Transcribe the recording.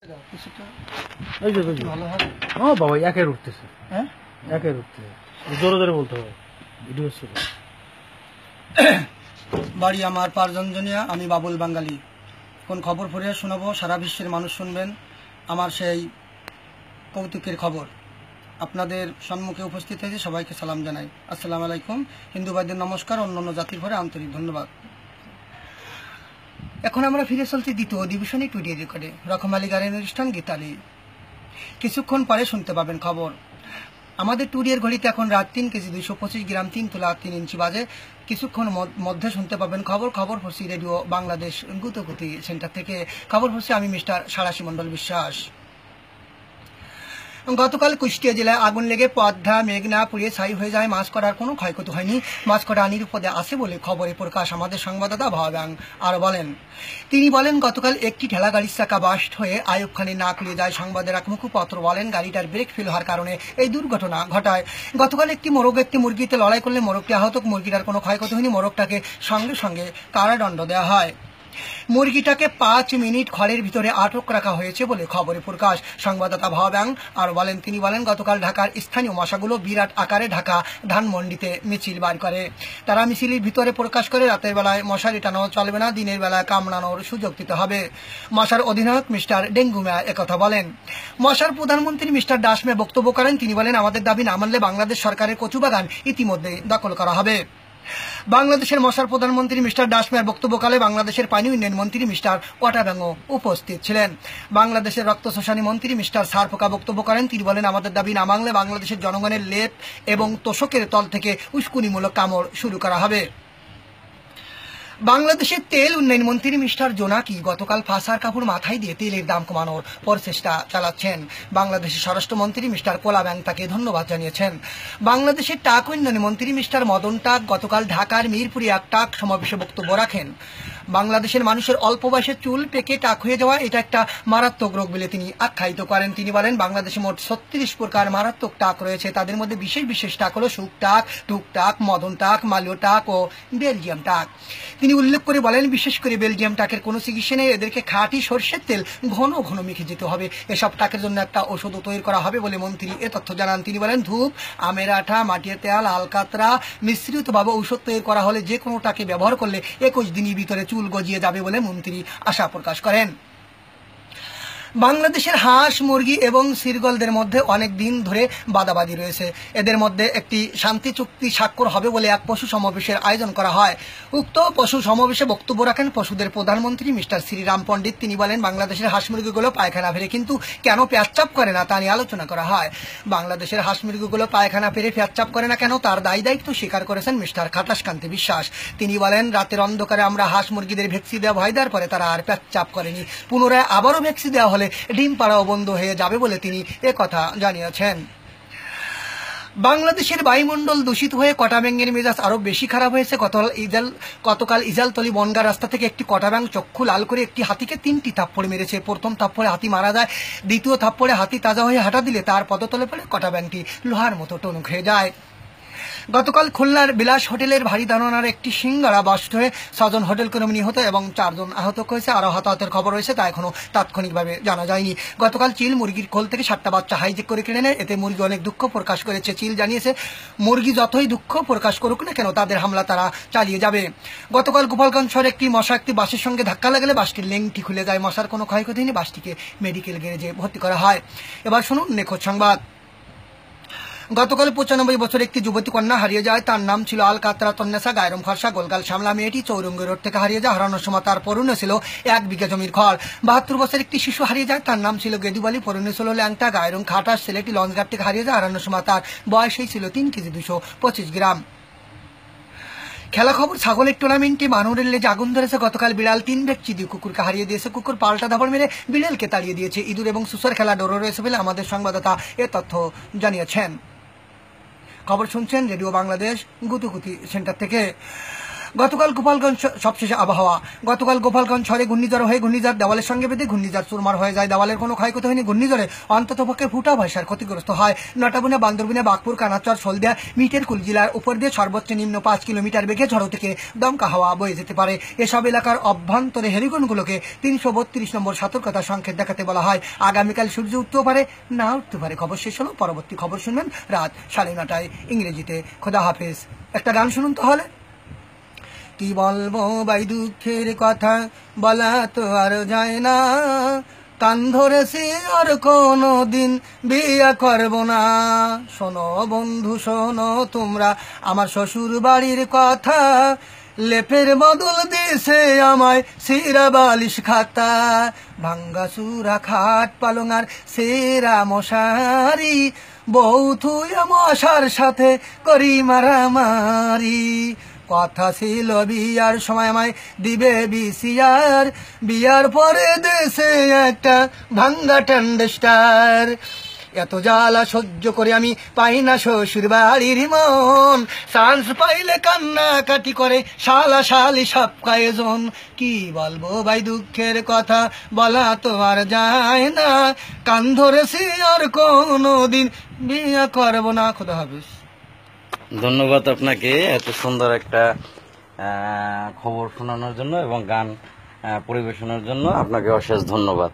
এই যে ভালো হবে। ও বাবা একের উঠতেছে, হ্যাঁ একের উঠতেছে, জোরে জোরে বলতে হবে। ভিডিও ছিল। বাড়ি আমার পারজনজনিয়া, আমি বাবুল বাঙালি। কোন খবর পড়ে শোনাবো, সারা বিশ্বের মানুষ শুনবেন আমার সেই কৌতুকের খবর। আপনাদের সম্মুখে উপস্থিত হয়েছে, সবাইকে সালাম জানাই। আসসালামু আলাইকুম। হিন্দু ভাইদের নমস্কার, অন্যান্য জাতির ভরে আন্তরিক ধন্যবাদ। এখন আমরা ফিরে চলছি দ্বিতীয় অধিবেশনে টুডে রেকর্ডে। রকমালি গানের অনুষ্ঠান গীতালি। কিছুক্ষণ পরে শুনতে পাবেন খবর। আমাদের টুডের ঘড়িতে এখন রাত 3 কেজি 225 গ্রাম 3 তোলা 3 ইঞ্চি বাজে। কিছুক্ষণ মধ্যে শুনতে পাবেন খবর। খবর পড়ছি রেডিও বাংলাদেশ গুতগুতি সেন্টার থেকে। খবর পড়ছি আমি মিস্টার সারাশি মণ্ডল বিশ্বাস। গতকাল কুষ্টিয়া জেলায় আগুন লেগে পদ্মা মেঘনা পুড়িয়ে ছাই হয়ে যায়। মাছ করার কোনো ক্ষয়ক্ষতি হয়নি। মাছ করা নিরাপদে আছে বলে খবরে প্রকাশ আমাদের সংবাদদাতা ভাবাং আরও বলেন। তিনি বলেন, গতকাল একটি ঠেলা গাড়ির চাকা বাস্ট হয়ে আইয়ুব খানে না খুলে যায়। সংবাদের এক মুখপাত্র বলেন, গাড়িটার ব্রেক ফেল হওয়ার কারণে এই দুর্ঘটনা ঘটায়। গতকাল একটি মোরগ একটি মুরগিতে লড়াই করলে মোরগটি আহত। মুরগিটার কোনো ক্ষয়ক্ষতি হয়নি। মোরগটাকে সঙ্গে সঙ্গে কারাদণ্ড দেওয়া হয়। মুরগিটাকে 5 মিনিট ঘরের ভিতরে আটক রাখা হয়েছে বলে খবরে প্রকাশ। সংবাদদাতা ভাবাং আর বলেন, তিনি বলেন, গতকাল ঢাকার স্থানীয় মশাগুলো বিরাট আকারে ঢাকা ধানমন্ডিতে মিছিল বার করে। তারা মিছিলের ভিতরে প্রকাশ করে, রাতের বেলায় মশারি টানো চলবে না, দিনের বেলায় কামড়ানোর সুযোগ দিতে হবে। মশার অধিনায়ক মিস্টার ডেঙ্গুমিয়া একথা বলেন। মশার প্রধানমন্ত্রী মিস্টার ডাসমে বক্তব্য করেন। তিনি বলেন, আমাদের দাবি না মানলে বাংলাদেশ সরকারের কচুবাগান ইতিমধ্যে দখল করা হবে। বাংলাদেশের মশার প্রধানমন্ত্রী মিস্টার ডাসমিয়ার বক্তব্যকালে বাংলাদেশের পানি উন্নয়ন মন্ত্রী মিস্টার ওয়াটাব্যাং উপস্থিত ছিলেন। বাংলাদেশের রক্ত শোষণী মন্ত্রী মিস্টার সারফোকা বক্তব্য করেন। তিনি বলেন, আমাদের দাবি না মানলে বাংলাদেশের জনগণের লেপ এবং তোষকের তল থেকে উস্কুনিমূলক কামড় শুরু করা হবে। বাংলাদেশের তেল উন্নয়ন মন্ত্রী মিস্টার জোনাকি গতকাল ফাঁসার কাপড় মাথায় দিয়ে তেলের দাম কমানোর প্রচেষ্টা চালাচ্ছেন। বাংলাদেশের স্বরাষ্ট্রমন্ত্রী মিস্টার কোলাব্যাং তাকে ধন্যবাদ জানিয়েছেন। বাংলাদেশের টাক উন্নয়ন মন্ত্রী মিস্টার মদন টাক গতকাল ঢাকার মিরপুরে এক টাক সমাবেশে বক্তব্য রাখেন। বাংলাদেশের মানুষের অল্প বয়সে চুল পেকে টাক হয়ে যাওয়া এটা একটা মারাত্মক রোগ বলে তিনি আখ্যায়িত করেন। তিনি বলেন, বাংলাদেশে মোট 36 প্রকার মারাত্মক টাক রয়েছে। তাদের মধ্যে বিশেষ বিশেষ টাক হলো শুক টাক, টুক টাক, মদন টাক, মালীয় টাক ও বেলজিয়াম টাক। তিনি উল্লেখ করে বলেন, বিশেষ করে বেলজিয়াম টাকের কোনো চিকিৎসা নেই। এদেরকে খাঁটি সর্ষের তেল ঘন ঘন মেখে যেতে হবে। এসব টাকের জন্য একটা ওষুধও তৈরি করা হবে বলে মন্ত্রী এ তথ্য জানান। তিনি বলেন, ধূপ, আমের আঠা, মাটির তেল, আলকাতরা মিশ্রিতভাবে ঔষধ তৈরি করা হলে যে কোনো টাকে ব্যবহার করলে 21 দিনের ভিতরে চুল গজিয়ে যাবে বলে মন্ত্রী আশা প্রকাশ করেন। বাংলাদেশের হাঁস, মুরগি এবং সিরগলদের মধ্যে অনেক দিন ধরে বাদাবাদি রয়েছে। এদের মধ্যে একটি শান্তি চুক্তি স্বাক্ষর হবে বলে এক পশু সমাবেশের আয়োজন করা হয়। উক্ত পশু সমাবেশে বক্তব্য রাখেন পশুদের প্রধানমন্ত্রী মিস্টার শ্রীরাম পণ্ডিত। তিনি বলেন, বাংলাদেশের হাঁস মুরগিগুলো পায়খানা ফেরে কিন্তু কেন পেচ্ছাপ করে না তা নিয়ে আলোচনা করা হয়। বাংলাদেশের হাঁস মুরগিগুলো পায়খানা ফেরে পেচ্ছাপ করে না কেন তার দায়িত্ব স্বীকার করেছেন মিস্টার খাটাসকান্তি বিশ্বাস। তিনি বলেন, রাতের অন্ধকারে আমরা হাঁস মুরগিদের ভ্যাকসিন দেওয়া ভয় দেওয়ার পরে তারা আর পেচ্ছাপ করেনি। পুনরায় আবারও ভ্যাকসিন দেওয়া হলে ডিম পাড়াও বন্ধ হয়ে যাবে বলে তিনি একথা জানিয়েছেন। বাংলাদেশের বায়ুমণ্ডল দূষিত হয়ে কটাব্যাঙের মেজাজ আরো বেশি খারাপ হয়েছে। গতকাল ইজালতলি বনগা রাস্তা থেকে একটি কটাব্যাঙ চক্ষু লাল করে একটি হাতিকে 3টি থাপ্পড় মেরেছে। প্রথম থাপ্পড়ে হাতি মারা যায়। দ্বিতীয় থাপ্পড়ে হাতি তাজা হয়ে হাঁটা দিলে তার পদতলে পড়ে কটাব্যাঙটি লোহার মতো টনক হয়ে যায়। গতকাল খুলনার বিলাস হোটেলের ভারী দানার একটি সিঙ্গারা বাস্ট হয়ে 6 জন হোটেল কর্মী নিহত এবং 4 জন আহত হয়েছে। আরও হতাহতের খবর রয়েছে, তা এখনো তাৎক্ষণিকভাবে জানা যায়নি। গতকাল চিল মুরগির খোল থেকে 7টা বাচ্চা হাইজেক করে কিনে নেয়। এতে মুরগি অনেক দুঃখ প্রকাশ করেছে। চিল জানিয়েছে, মুরগি যতই দুঃখ প্রকাশ করুক না কেন তাদের হামলা তারা চালিয়ে যাবে। গতকাল গোপালগঞ্জ শহরে একটি মশা একটি বাসের সঙ্গে ধাক্কা লাগালে বাসটির লেংটি খুলে যায়। মশার কোনো ক্ষয়ক্ষতি হয়নি। বাসটিকে মেডিকেল গ্যারেজে ভর্তি করা হয়। এবার শুনুন নিখোঁজ সংবাদ। গতকাল 95 বছর একটি যুবতী কন্যা হারিয়ে যায়। তার নাম ছিল আলকাতরা তন্নেসা গায়রম খরসা। গোলগাল শামলা মেয়েটি চৌরঙ্গি রোড থেকে হারিয়ে যায়। হারানোর সময় তার পরনে ছিল 1 বিঘা জমির খড়। 72 বছর একটি শিশু হারিয়ে যায়। তার নাম ছিল গেদুবালি, পরনে ছিল ল্যাংটা গায়রম খাটাস। ছেলেটি লঞ্চঘাট থেকে হারিয়ে যায়। হারানোর সময় তার বয়সই ছিল 3 কেজি 225 গ্রাম। খেলা খবর, ছাগলের টুর্নামেন্টে মানুষের লেজে আগুন ধরেছে। গতকাল বিড়াল 3 ব্যক্তি দিয়ে কুকুরকে হারিয়ে দিয়েছে। কুকুর পাল্টা ধাপড় মেরে বিড়ালকে তাড়িয়ে দিয়েছে। ইঁদুর এবং সুসার খেলা ডোরো রয়েছে বলে আমাদের সংবাদদাতা এ তথ্য জানিয়েছেন। খবর শুনছেন রেডিও বাংলাদেশ গুতুগুতি সেন্টার থেকে। গতকাল গোপালগঞ্জ সবশেষে আবহাওয়া। গতকাল গোপালগঞ্জ শহরে ঘূর্ণিঝড় হয়ে ঘূর্ণিঝড় দেওয়ালের সঙ্গে বেঁধে ঘূর্ণিঝড় চুরমার হয়ে যায়। দেওয়ালের কোনো ক্ষয়ক্ষতি হয়নি, ঘূর্ণিঝড়ে অন্ততপক্ষে ফুটা ভাষার ক্ষতিগ্রস্ত হয়। নটাবুনা, বান্দরবুনা, বাগপুর, কানাচর, সলদিয়া, মিটের কুল জেলার উপর দিয়ে সর্বোচ্চ নিম্ন 5 কিলোমিটার বেগে ঝড়ো থেকে দমকা হাওয়া বয়ে যেতে পারে। এসব এলাকার অভ্যন্তরে হেলিকনগুলোকে 332 নম্বর সতর্কতা সংকেত দেখাতে বলা হয়। আগামীকাল সূর্য উঠতেও পারে, না উঠতে পারে। খবর শেষ হলো, পরবর্তী খবর শুনবেন রাত 9:30 ইংরেজিতে। খোদা হাফেজ। একটা গান শুনুন তাহলে। কি বলবো ভাই দুঃখের কথা, বলা তো আর যায় না, কান ধরেছি আর কোনো দিন বিয়ে করব না। শোনো বন্ধু শোনো তোমরা আমার শ্বশুর বাড়ির কথা, লেপের বদল দিছে আমায় সিরা বালিশ খাতা, ভাঙ্গা চূড়া খাট পালঙার সেরা মশারি, বউ তুই মশার সাথে করি মারামারি। কথা ছিল বিয়ার সময় আমায় দিবে বিসিয়ার, বিয়ার পরে দেশে একটা ভাঙ্গা টেন্ডেস্টার। এত জ্বালা সহ্য করে আমি পাই না শ্বশুর বাড়ির মন, চান্স পাইলে কান্না কাটি করে শালা শালি সব কয়েকজন। কি বলবো ভাই দুঃখের কথা, বলা তো আর যায় না, কান ধরেছি আর কোনো দিন বিয়ে করবো না। খোদা হাফেজ। ধন্যবাদ আপনাকে এত সুন্দর একটা খবর শোনানোর জন্য এবং গান পরিবেশনের জন্য আপনাকে অশেষ ধন্যবাদ।